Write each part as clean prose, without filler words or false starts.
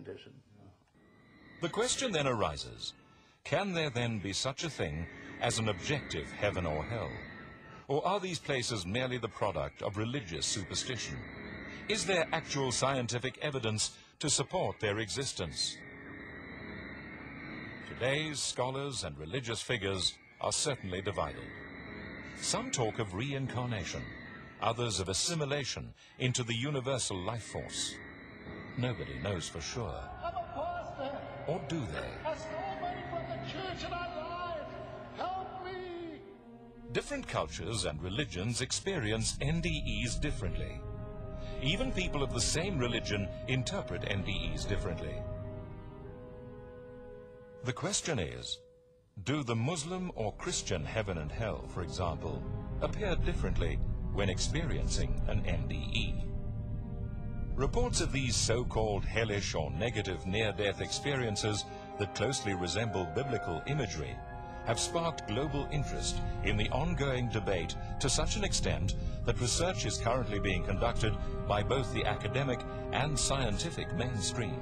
condition. The question then arises, can there then be such a thing as an objective heaven or hell? Or are these places merely the product of religious superstition? Is there actual scientific evidence to support their existence? Today's scholars and religious figures are certainly divided. Some talk of reincarnation, others of assimilation into the universal life force. Nobody knows for sure. I'm a pastor. Or do they? I stole money from the church and I lied. Help me. Different cultures and religions experience NDEs differently. Even people of the same religion interpret NDEs differently. The question is, do the Muslim or Christian heaven and hell, for example, appear differently when experiencing an NDE? Reports of these so-called hellish or negative near-death experiences that closely resemble biblical imagery have sparked global interest in the ongoing debate to such an extent that research is currently being conducted by both the academic and scientific mainstream.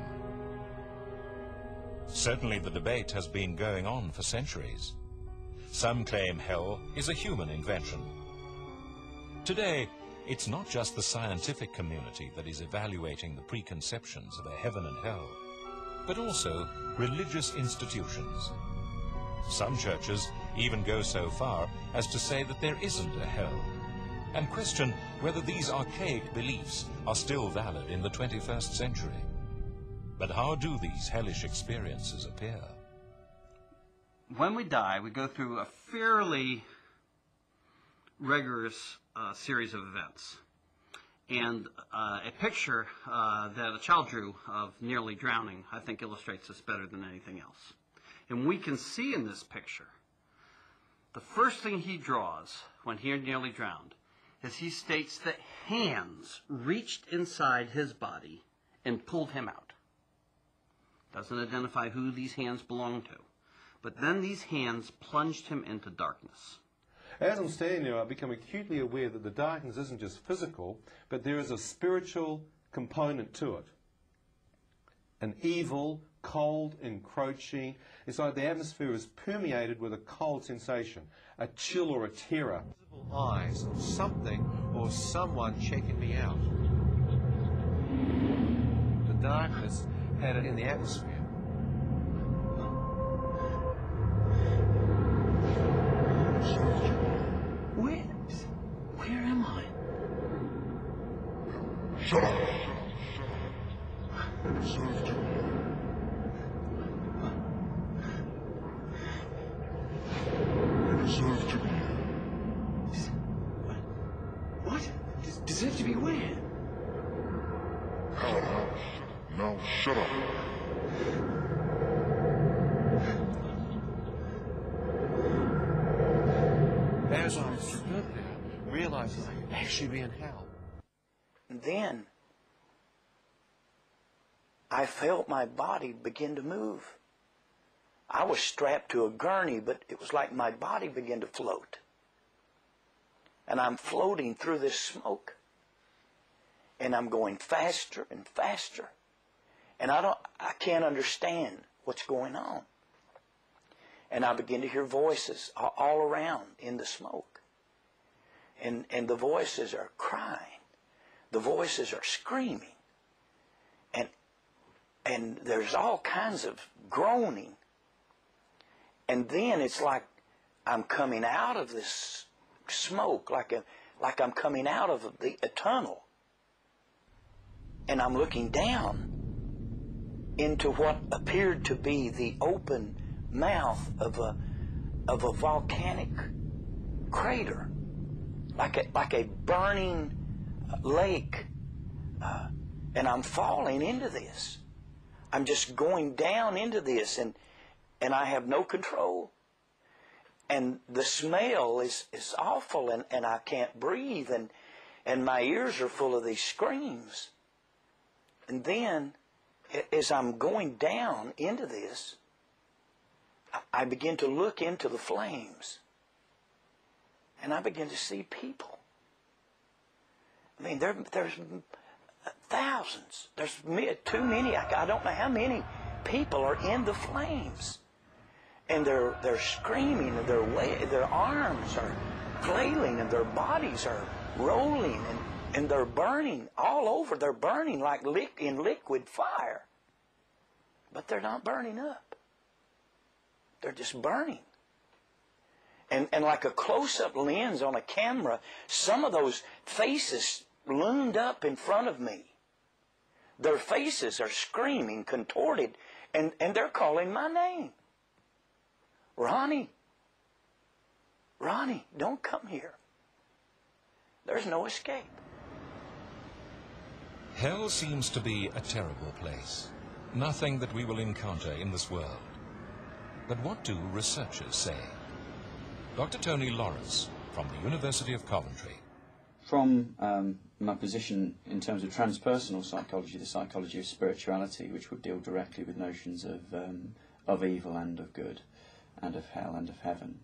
Certainly the debate has been going on for centuries. Some claim hell is a human invention. Today, it's not just the scientific community that is evaluating the preconceptions of a heaven and hell, but also religious institutions. Some churches even go so far as to say that there isn't a hell, and question whether these archaic beliefs are still valid in the 21st century. But how do these hellish experiences appear? When we die, we go through a fairly rigorous series of events. And a picture that a child drew of nearly drowning, I think, illustrates this better than anything else. And we can see in this picture, the first thing he draws when he nearly drowned is he states that hands reached inside his body and pulled him out. Doesn't identify who these hands belong to. But then these hands plunged him into darkness. As I'm standing there, I've become acutely aware that the darkness isn't just physical, but there is a spiritual component to it. An evil, cold, encroaching. It's like the atmosphere is permeated with a cold sensation, a chill or a terror. Visible eyes of something or someone checking me out. The darkness had it in the atmosphere. Where am I? Shut up! Served you. You deserve to be here. What? Deserve to be where? Hell House. Now shut up. As I stood there, realizing I could actually be in hell. And then I felt my body begin to move. I was strapped to a gurney, but it was like my body began to float. And I'm floating through this smoke. And I'm going faster and faster. And I can't understand what's going on. And I begin to hear voices all around in the smoke. And the voices are crying. The voices are screaming. And there's all kinds of groaning. And then it's like I'm coming out of this smoke, like I'm coming out of a tunnel. And I'm looking down into what appeared to be the open mouth of a volcanic crater, like a burning lake, and I'm falling into this. I'm just going down into this, and I have no control. And the smell is awful, and I can't breathe, and my ears are full of these screams. And then, as I'm going down into this, I begin to look into the flames. And I begin to see people. I mean, there's Thousands. There's too many. I don't know how many people are in the flames. And they're screaming, and their arms are flailing, and their bodies are rolling, and they're burning all over. They're burning like in liquid fire. But they're not burning up. They're just burning. And like a close-up lens on a camera, some of those faces loomed up in front of me. Their faces are screaming, contorted, and they're calling my name. Ronnie, Ronnie, don't come here. There's no escape. Hell seems to be a terrible place. Nothing that we will encounter in this world. But what do researchers say? Dr. Tony Lawrence from the University of Coventry. From my position in terms of transpersonal psychology, the psychology of spirituality, which would deal directly with notions of evil and of good, and of hell and of heaven.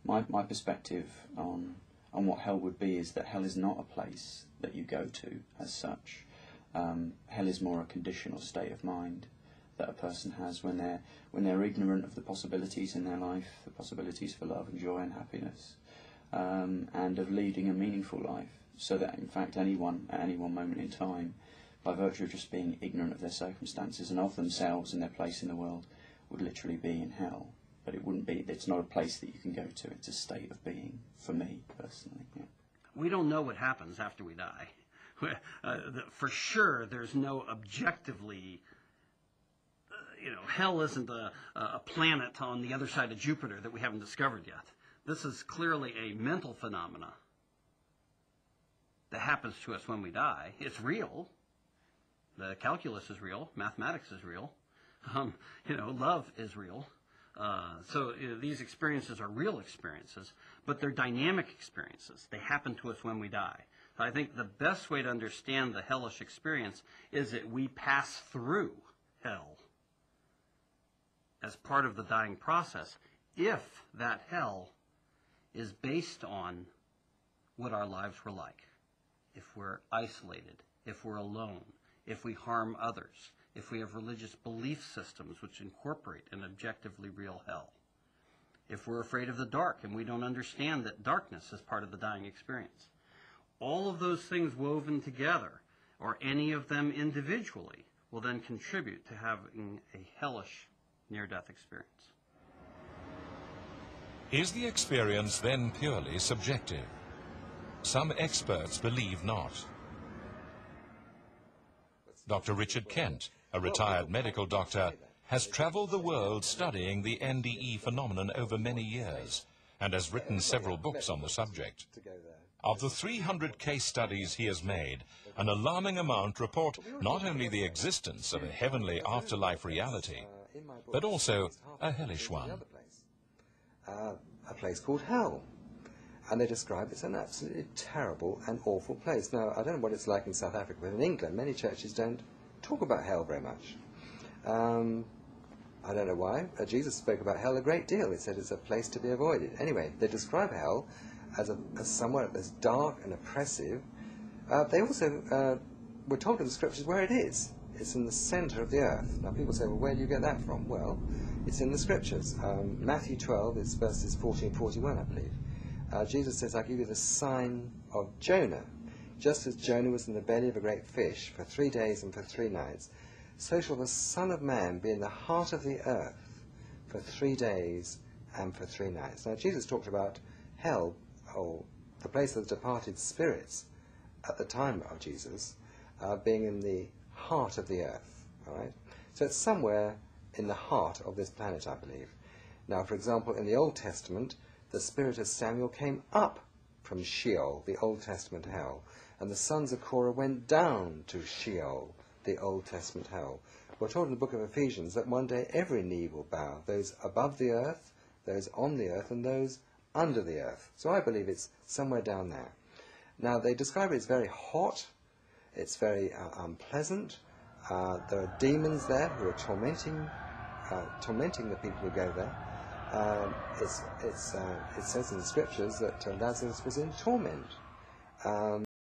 My perspective on what hell would be is that hell is not a place that you go to as such. Hell is more a conditional state of mind that a person has when they're ignorant of the possibilities in their life, the possibilities for love and joy and happiness, and of leading a meaningful life, so that in fact anyone at any one moment in time, by virtue of just being ignorant of their circumstances and of themselves and their place in the world, would literally be in hell. But it's not a place that you can go to, it's a state of being, for me personally. Yeah. We don't know what happens after we die. For sure, there's no objectively, hell isn't a planet on the other side of Jupiter that we haven't discovered yet. This is clearly a mental phenomena that happens to us when we die. It's real. The calculus is real. Mathematics is real. Love is real. So these experiences are real experiences, but they're dynamic experiences. They happen to us when we die. So I think the best way to understand the hellish experience is that we pass through hell as part of the dying process, if that hell is based on what our lives were like. If we're isolated, if we're alone, if we harm others, if we have religious belief systems which incorporate an objectively real hell, if we're afraid of the dark and we don't understand that darkness is part of the dying experience. All of those things woven together, or any of them individually, will then contribute to having a hellish near-death experience. Is the experience then purely subjective? Some experts believe not. Dr. Richard Kent, a retired medical doctor, has traveled the world studying the NDE phenomenon over many years and has written several books on the subject. Of the 300 case studies he has made, an alarming amount report not only the existence of a heavenly afterlife reality, but also a hellish one. A place called hell. And they describe it as an absolutely terrible and awful place. Now, I don't know what it's like in South Africa, but in England, many churches don't talk about hell very much. I don't know why. Jesus spoke about hell a great deal. He said it's a place to be avoided. Anyway, they describe hell as somewhere that's dark and oppressive. They also were told in the scriptures where it is. It's in the center of the earth. Now, people say, well, where do you get that from? Well, it's in the scriptures. Matthew 12 is verses 40 and 41, I believe. Jesus says, I give you the sign of Jonah. Just as Jonah was in the belly of a great fish for 3 days and for 3 nights, so shall the Son of Man be in the heart of the earth for 3 days and for 3 nights. Now, Jesus talked about hell, or the place of the departed spirits at the time of Jesus, being in the heart of the earth. All right? So it's somewhere in the heart of this planet, I believe. Now, for example, in the Old Testament, the spirit of Samuel came up from Sheol, the Old Testament hell, and the sons of Korah went down to Sheol, the Old Testament hell. We're told in the book of Ephesians that one day every knee will bow, those above the earth, those on the earth, and those under the earth. So I believe it's somewhere down there. Now, they describe it as very hot, it's very unpleasant. There are demons there who are tormenting the people who go there. It says in the scriptures that Lazarus was in torment.